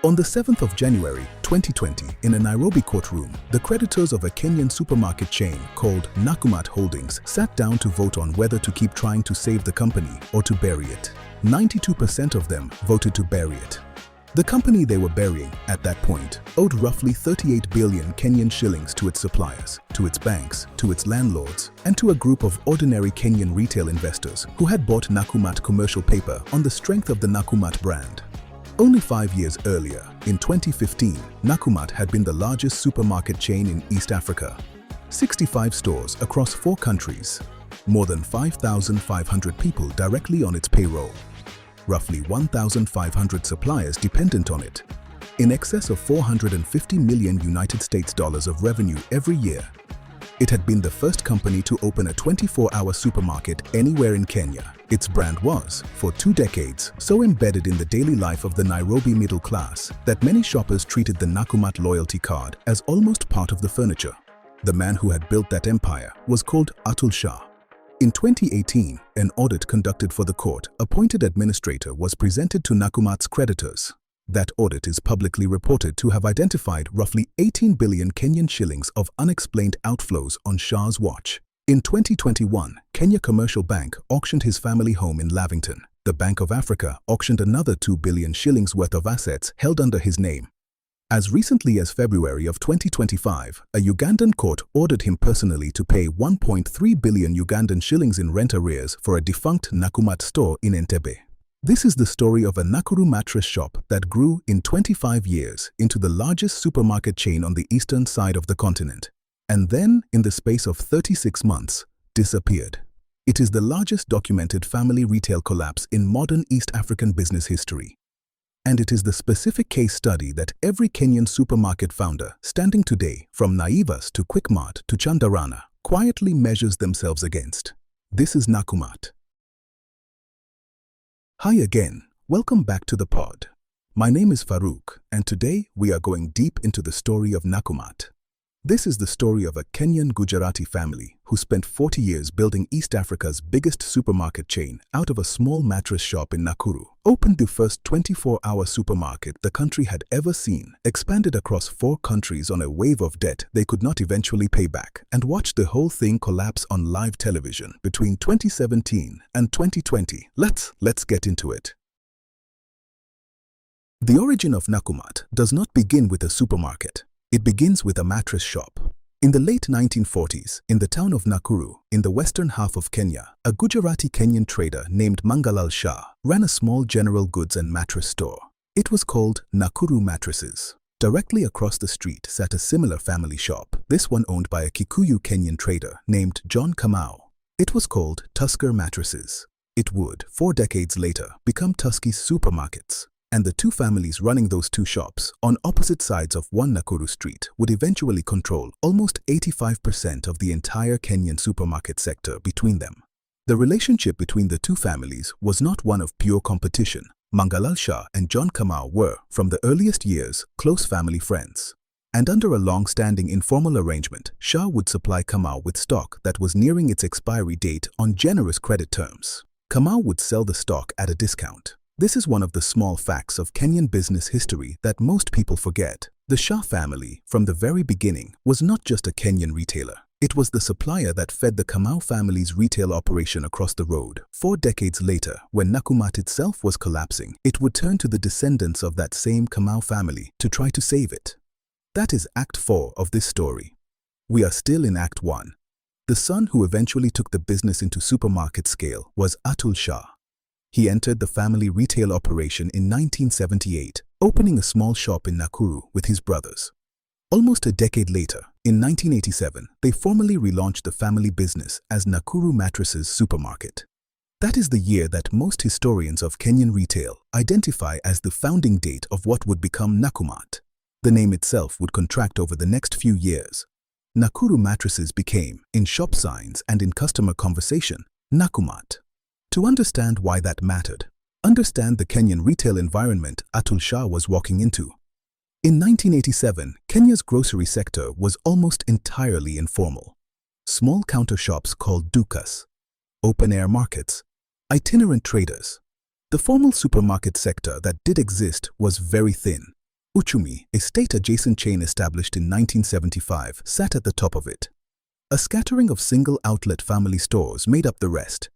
On the 7th of January 2020, in a Nairobi courtroom, the creditors of a Kenyan supermarket chain called Nakumatt Holdings sat down to vote on whether to keep trying to save the company or to bury it. 92% of them voted to bury it. The company they were burying at that point owed roughly 38 billion Kenyan shillings to its suppliers, to its banks, to its landlords, and to a group of ordinary Kenyan retail investors who had bought Nakumatt commercial paper on the strength of the Nakumatt brand. Only 5 years earlier, in 2015, Nakumatt had been the largest supermarket chain in East Africa. 65 stores across 4 countries. More than 5,500 people directly on its payroll. Roughly 1,500 suppliers dependent on it. In excess of 450 million United States dollars of revenue every year. It had been the first company to open a 24-hour supermarket anywhere in Kenya. Its brand was, for 2 decades, so embedded in the daily life of the Nairobi middle class that many shoppers treated the Nakumatt loyalty card as almost part of the furniture. The man who had built that empire was called Atul Shah. In 2018, an audit conducted for the court-appointed administrator was presented to Nakumatt's creditors. That audit is publicly reported to have identified roughly 18 billion Kenyan shillings of unexplained outflows on Shah's watch. In 2021, Kenya Commercial Bank auctioned his family home in Lavington. The Bank of Africa auctioned another 2 billion shillings worth of assets held under his name. As recently as February of 2025, a Ugandan court ordered him personally to pay 1.3 billion Ugandan shillings in rent arrears for a defunct Nakumatt store in Entebbe. This is the story of a Nakuru mattress shop that grew in 25 years into the largest supermarket chain on the eastern side of the continent, and then, in the space of 36 months, disappeared. It is the largest documented family retail collapse in modern East African business history. And it is the specific case study that every Kenyan supermarket founder standing today, from Naivas to Quickmart to Chandarana, quietly measures themselves against. This is Nakumatt. Hi again, welcome back to the pod. My name is Farouk, and today we are going deep into the story of Nakumatt. This is the story of a Kenyan Gujarati family who spent 40 years building East Africa's biggest supermarket chain out of a small mattress shop in Nakuru, opened the first 24-hour supermarket the country had ever seen, expanded across 4 countries on a wave of debt they could not eventually pay back, and watched the whole thing collapse on live television between 2017 and 2020. Let's get into it. The origin of Nakumatt does not begin with a supermarket. It begins with a mattress shop. In the late 1940s, in the town of Nakuru, in the western half of Kenya, a Gujarati Kenyan trader named Mangalal Shah ran a small general goods and mattress store. It was called Nakuru Mattresses. Directly across the street sat a similar family shop, this one owned by a Kikuyu Kenyan trader named John Kamau. It was called Tusker Mattresses. It would, 4 decades later, become Tuskys Supermarkets. And the 2 families running those 2 shops on opposite sides of one Nakuru street would eventually control almost 85% of the entire Kenyan supermarket sector between them. The relationship between the 2 families was not one of pure competition. Mangalal Shah and John Kamau were, from the earliest years, close family friends. And under a long-standing informal arrangement, Shah would supply Kamau with stock that was nearing its expiry date on generous credit terms. Kamau would sell the stock at a discount. This is one of the small facts of Kenyan business history that most people forget. The Shah family, from the very beginning, was not just a Kenyan retailer. It was the supplier that fed the Kamau family's retail operation across the road. 4 decades later, when Nakumatt itself was collapsing, it would turn to the descendants of that same Kamau family to try to save it. That is Act 4 of this story. We are still in Act 1. The son who eventually took the business into supermarket scale was Atul Shah. He entered the family retail operation in 1978, opening a small shop in Nakuru with his brothers. Almost a decade later, in 1987, they formally relaunched the family business as Nakuru Mattresses Supermarket. That is the year that most historians of Kenyan retail identify as the founding date of what would become Nakumatt. The name itself would contract over the next few years. Nakuru Mattresses became, in shop signs and in customer conversation, Nakumatt. To understand why that mattered, understand the Kenyan retail environment Atul Shah was walking into. In 1987, Kenya's grocery sector was almost entirely informal. Small counter shops called dukas, open-air markets, itinerant traders. The formal supermarket sector that did exist was very thin. Uchumi, a state-adjacent chain established in 1975, sat at the top of it. A scattering of single-outlet family stores made up the rest.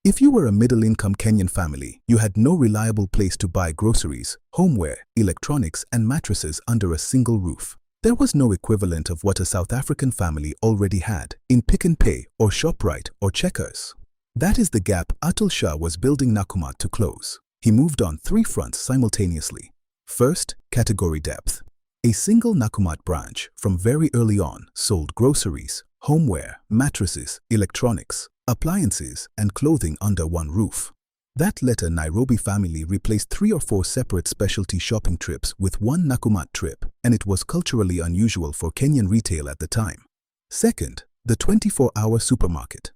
If you were a middle-income Kenyan family, you had no reliable place to buy groceries, homeware, electronics, and mattresses under a single roof. There was no equivalent of what a South African family already had in Pick n Pay or ShopRite or Checkers. That is the gap Atul Shah was building Nakumatt to close. He moved on three fronts simultaneously. First, category depth. A single Nakumatt branch, from very early on, sold groceries, homeware, mattresses, electronics, appliances, and clothing under one roof. That let a Nairobi family replace 3 or 4 separate specialty shopping trips with one Nakumatt trip, and it was culturally unusual for Kenyan retail at the time. Second, the 24-hour supermarket.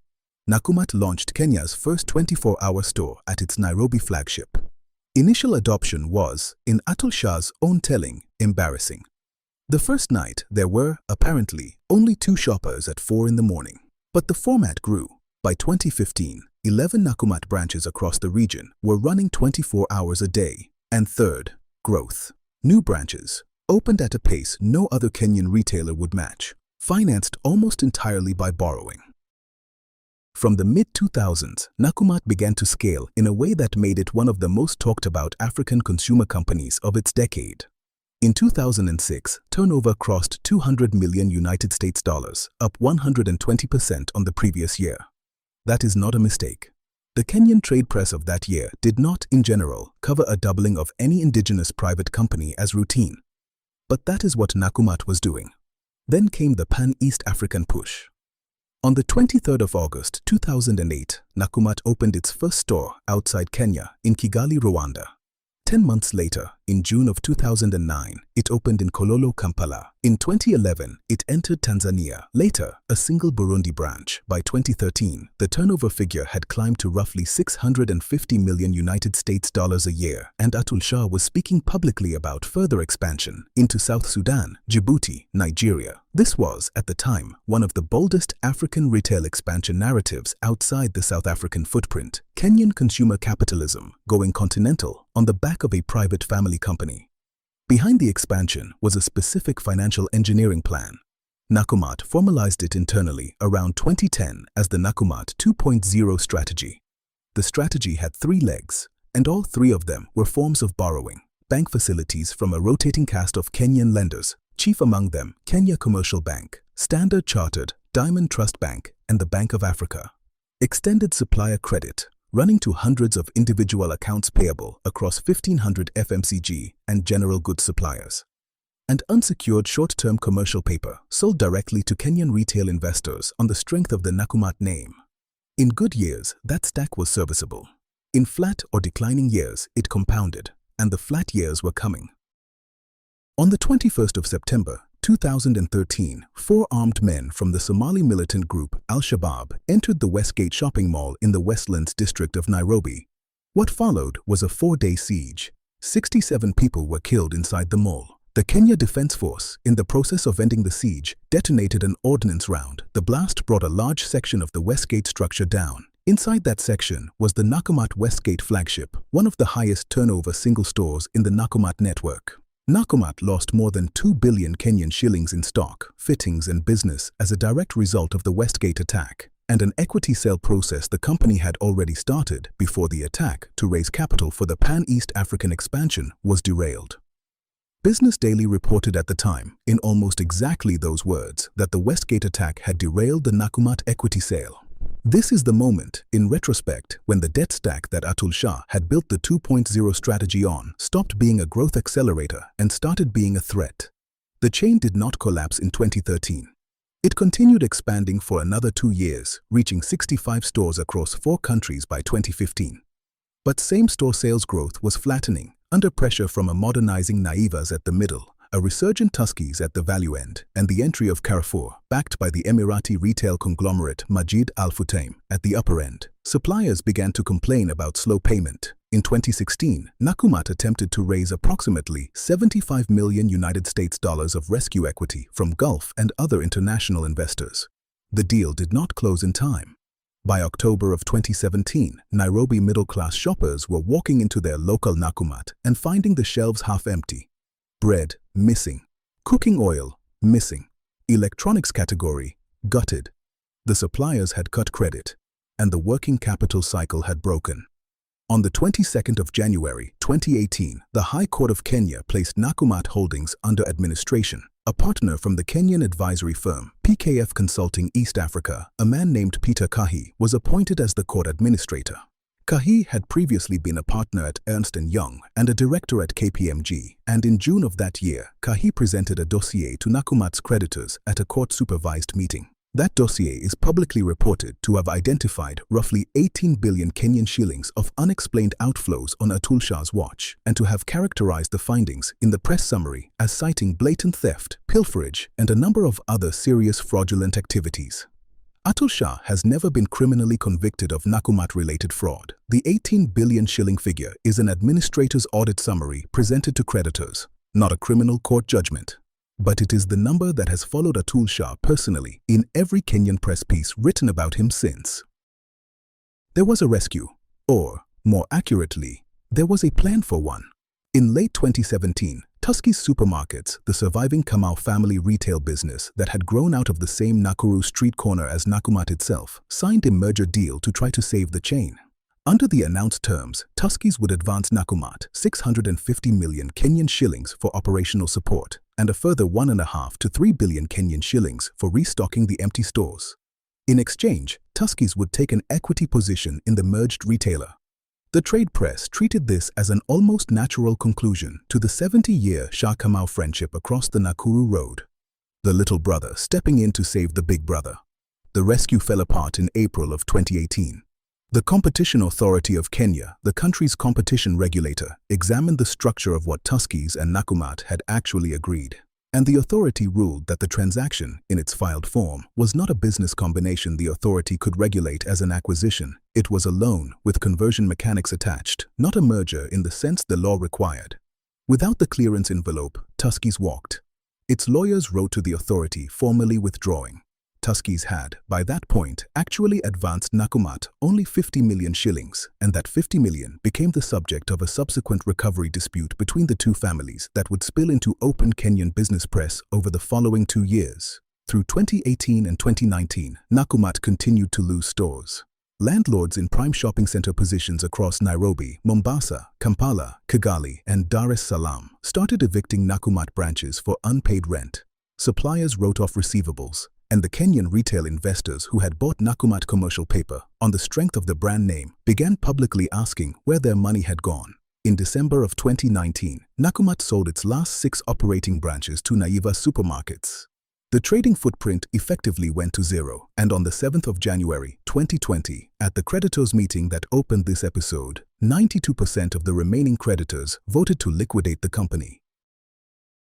Nakumatt launched Kenya's first 24-hour store at its Nairobi flagship. Initial adoption was, in Atul Shah's own telling, embarrassing. The first night, there were, apparently, only 2 shoppers at 4 in the morning. But the format grew. By 2015, 11 Nakumatt branches across the region were running 24 hours a day. And third, growth. New branches, opened at a pace no other Kenyan retailer would match, financed almost entirely by borrowing. From the mid-2000s, Nakumatt began to scale in a way that made it one of the most talked about African consumer companies of its decade. In 2006, turnover crossed $200 million, up 120% on the previous year. That is not a mistake. The Kenyan trade press of that year did not, in general, cover a doubling of any indigenous private company as routine. But that is what Nakumatt was doing. Then came the Pan-East African push. On the 23rd of August 2008, Nakumatt opened its first store outside Kenya in Kigali, Rwanda. 10 months later, in June of 2009, it opened in Kololo, Kampala. In 2011, it entered Tanzania. Later, a single Burundi branch. By 2013, the turnover figure had climbed to roughly $650 million a year, and Atul Shah was speaking publicly about further expansion into South Sudan, Djibouti, Nigeria. This was, at the time, one of the boldest African retail expansion narratives outside the South African footprint. Kenyan consumer capitalism, going continental on the back of a private family company. Behind the expansion was a specific financial engineering plan. Nakumatt formalized it internally around 2010 as the Nakumatt 2.0 strategy. The strategy had 3 legs, and all 3 of them were forms of borrowing. Bank facilities from a rotating cast of Kenyan lenders, chief among them Kenya Commercial Bank, Standard Chartered, Diamond Trust Bank, and the Bank of Africa. Extended supplier credit, running to hundreds of individual accounts payable across 1,500 FMCG and general goods suppliers. And unsecured short-term commercial paper sold directly to Kenyan retail investors on the strength of the Nakumatt name. In good years, that stack was serviceable. In flat or declining years, it compounded, and the flat years were coming. On the 21st of September 2013, 4 armed men from the Somali militant group Al-Shabaab entered the Westgate shopping mall in the Westlands district of Nairobi. What followed was a 4-day siege. 67 people were killed inside the mall. The Kenya Defence Force, in the process of ending the siege, detonated an ordnance round. The blast brought a large section of the Westgate structure down. Inside that section was the Nakumatt Westgate flagship, one of the highest turnover single stores in the Nakumatt network. Nakumatt lost more than 2 billion Kenyan shillings in stock, fittings and business as a direct result of the Westgate attack, and an equity sale process the company had already started before the attack to raise capital for the Pan-East African expansion was derailed. Business Daily reported at the time, in almost exactly those words, that the Westgate attack had derailed the Nakumatt equity sale. This is the moment, in retrospect, when the debt stack that Atul Shah had built the 2.0 strategy on stopped being a growth accelerator and started being a threat. The chain did not collapse in 2013. It continued expanding for another 2 years, reaching 65 stores across 4 countries by 2015. But same-store sales growth was flattening, under pressure from a modernizing Naivas at the middle, a resurgent Tuskys at the value end, and the entry of Carrefour, backed by the Emirati retail conglomerate Majid Al Futtaim, at the upper end. Suppliers began to complain about slow payment. In 2016, Nakumatt attempted to raise approximately $75 million of rescue equity from Gulf and other international investors. The deal did not close in time. By October of 2017, Nairobi middle-class shoppers were walking into their local Nakumatt and finding the shelves half empty. Bread, missing. Cooking oil, missing. Electronics category, gutted. The suppliers had cut credit, and the working capital cycle had broken. On the 22nd of January 2018, the High Court of Kenya placed Nakumatt Holdings under administration. A partner from the Kenyan advisory firm, PKF Consulting East Africa, a man named Peter Kahi, was appointed as the court administrator. Kahi had previously been a partner at Ernst & Young and a director at KPMG, and in June of that year, Kahi presented a dossier to Nakumatt's creditors at a court-supervised meeting. That dossier is publicly reported to have identified roughly 18 billion Kenyan shillings of unexplained outflows on Atul Shah's watch, and to have characterized the findings in the press summary as citing blatant theft, pilferage, and a number of other serious fraudulent activities. Atul Shah has never been criminally convicted of Nakumatt-related fraud. The 18 billion shilling figure is an administrator's audit summary presented to creditors, not a criminal court judgment. But it is the number that has followed Atul Shah personally in every Kenyan press piece written about him since. There was a rescue, or, more accurately, there was a plan for one. In late 2017, Tuskys Supermarkets, the surviving Kamau family retail business that had grown out of the same Nakuru street corner as Nakumatt itself, signed a merger deal to try to save the chain. Under the announced terms, Tuskys would advance Nakumatt 650 million Kenyan shillings for operational support, and a further 1.5 to 3 billion Kenyan shillings for restocking the empty stores. In exchange, Tuskys would take an equity position in the merged retailer. The trade press treated this as an almost natural conclusion to the 70-year Shah Kamau friendship across the Nakuru road. The little brother stepping in to save the big brother. The rescue fell apart in April of 2018. The Competition Authority of Kenya, the country's competition regulator, examined the structure of what Tuskys and Nakumatt had actually agreed. And the authority ruled that the transaction, in its filed form, was not a business combination the authority could regulate as an acquisition. It was a loan with conversion mechanics attached, not a merger in the sense the law required. Without the clearance envelope, Tuskys walked. Its lawyers wrote to the authority formally withdrawing. Tuskys had, by that point, actually advanced Nakumatt only 50 million shillings, and that 50 million became the subject of a subsequent recovery dispute between the two families that would spill into open Kenyan business press over the following 2 years. Through 2018 and 2019, Nakumatt continued to lose stores. Landlords in prime shopping center positions across Nairobi, Mombasa, Kampala, Kigali, and Dar es Salaam started evicting Nakumatt branches for unpaid rent. Suppliers wrote off receivables, and the Kenyan retail investors who had bought Nakumatt commercial paper on the strength of the brand name began publicly asking where their money had gone. In December of 2019, Nakumatt sold its last 6 operating branches to Naivas supermarkets. The trading footprint effectively went to zero, and on the 7th of January 2020, at the creditors' meeting that opened this episode, 92% of the remaining creditors voted to liquidate the company.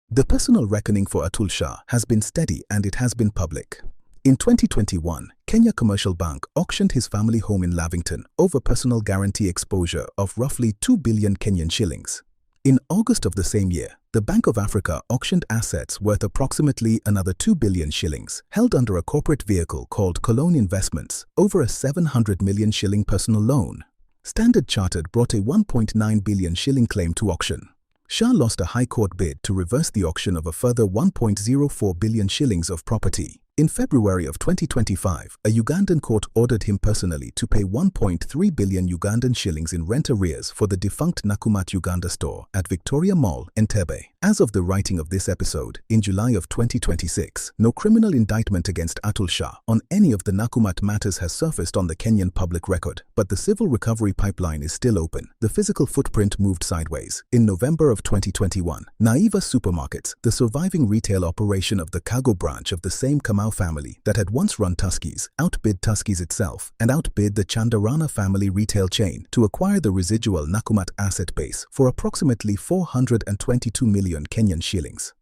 The personal reckoning for Atul Shah has been steady and it has been public. In 2021, Kenya Commercial Bank auctioned his family home in Lavington over personal guarantee exposure of roughly 2 billion Kenyan shillings. In August of the same year, the Bank of Africa auctioned assets worth approximately another 2 billion shillings held under a corporate vehicle called Cologne Investments over a 700 million shilling personal loan. Standard Chartered brought a 1.9 billion shilling claim to auction. Shah lost a High Court bid to reverse the auction of a further 1.04 billion shillings of property. In February of 2025, a Ugandan court ordered him personally to pay 1.3 billion Ugandan shillings in rent arrears for the defunct Nakumatt Uganda store at Victoria Mall, Entebbe. As of the writing of this episode, in July of 2026, no criminal indictment against Atul Shah on any of the Nakumatt matters has surfaced on the Kenyan public record, but the civil recovery pipeline is still open. The physical footprint moved sideways. In November of 2021, Naivas Supermarkets, the surviving retail operation of the Kago branch of the same Kamau family that had once run Tuskys, outbid Tuskys itself and outbid the Chandarana family retail chain to acquire the residual Nakumatt asset base for approximately 422 million Kenyan shillings.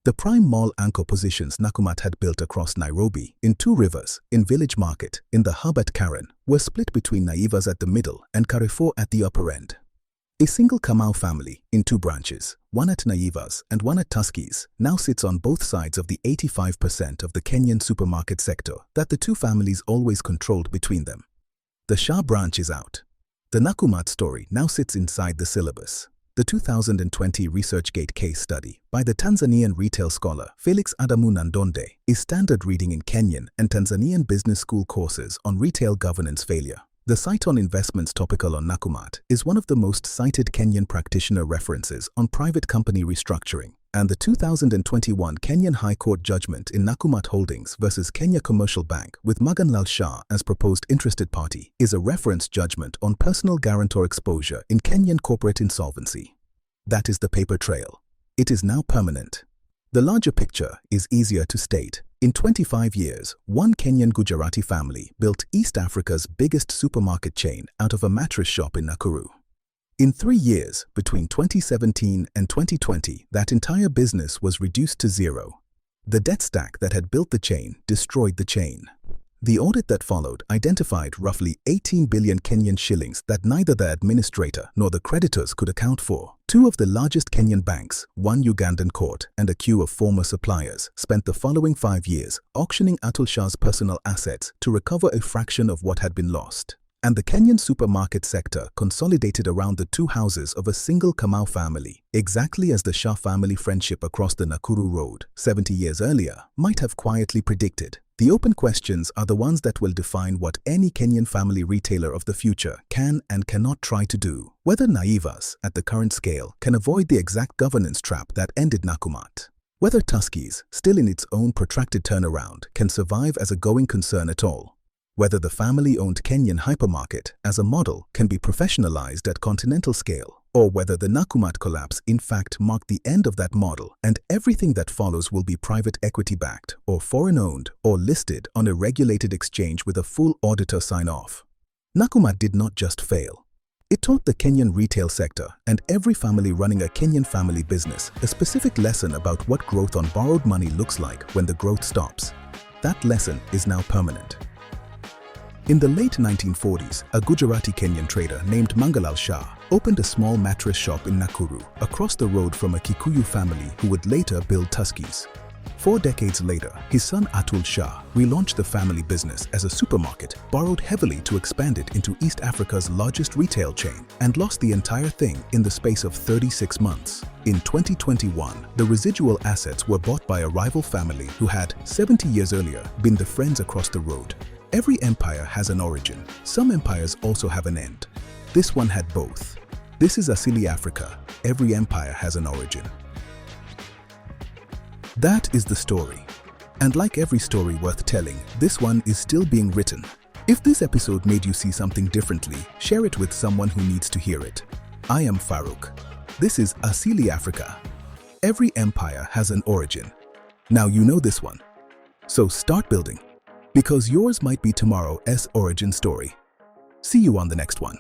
The prime mall anchor positions Nakumatt had built across Nairobi, in Two Rivers, in Village Market, in the hub at Karen, were split between Naivas at the middle and Carrefour at the upper end. A single Kamau family, in 2 branches, one at Naivas and one at Tuskys, now sits on both sides of the 85% of the Kenyan supermarket sector that the 2 families always controlled between them. The Shah branch is out. The Nakumatt story now sits inside the syllabus. The 2020 ResearchGate case study by the Tanzanian retail scholar Felix Adamu Nandonde is standard reading in Kenyan and Tanzanian business school courses on retail governance failure. The Cite on Investments topical on Nakumatt is one of the most cited Kenyan practitioner references on private company restructuring, and the 2021 Kenyan High Court judgment in Nakumatt Holdings versus Kenya Commercial Bank with Maganlal Shah as proposed interested party is a reference judgment on personal guarantor exposure in Kenyan corporate insolvency. That is the paper trail. It is now permanent. The larger picture is easier to state. In 25 years, one Kenyan Gujarati family built East Africa's biggest supermarket chain out of a mattress shop in Nakuru. In 3 years, between 2017 and 2020, that entire business was reduced to zero. The debt stack that had built the chain destroyed the chain. The audit that followed identified roughly 18 billion Kenyan shillings that neither the administrator nor the creditors could account for. Two of the largest Kenyan banks, one Ugandan court, and a queue of former suppliers spent the following 5 years auctioning Atul Shah's personal assets to recover a fraction of what had been lost. And the Kenyan supermarket sector consolidated around the two houses of a single Kamau family, exactly as the Shah family friendship across the Nakuru road 70 years earlier might have quietly predicted. The open questions are the ones that will define what any Kenyan family retailer of the future can and cannot try to do. Whether Naivas, at the current scale, can avoid the exact governance trap that ended Nakumatt. Whether Tuskys, still in its own protracted turnaround, can survive as a going concern at all. Whether the family-owned Kenyan hypermarket as a model can be professionalized at continental scale, or whether the Nakumatt collapse in fact marked the end of that model and everything that follows will be private equity-backed or foreign-owned or listed on a regulated exchange with a full auditor sign-off. Nakumatt did not just fail. It taught the Kenyan retail sector and every family running a Kenyan family business a specific lesson about what growth on borrowed money looks like when the growth stops. That lesson is now permanent. In the late 1940s, a Gujarati Kenyan trader named Mangalal Shah opened a small mattress shop in Nakuru, across the road from a Kikuyu family who would later build Tuskys. 4 decades later, his son Atul Shah relaunched the family business as a supermarket, borrowed heavily to expand it into East Africa's largest retail chain, and lost the entire thing in the space of 36 months. In 2021, the residual assets were bought by a rival family who had, 70 years earlier, been the friends across the road. Every empire has an origin. Some empires also have an end. This one had both. This is Asili Africa. Every empire has an origin. That is the story. And like every story worth telling, this one is still being written. If this episode made you see something differently, share it with someone who needs to hear it. I am Farouk. This is Asili Africa. Every empire has an origin. Now you know this one. So start building. Because yours might be tomorrow's origin story. See you on the next one.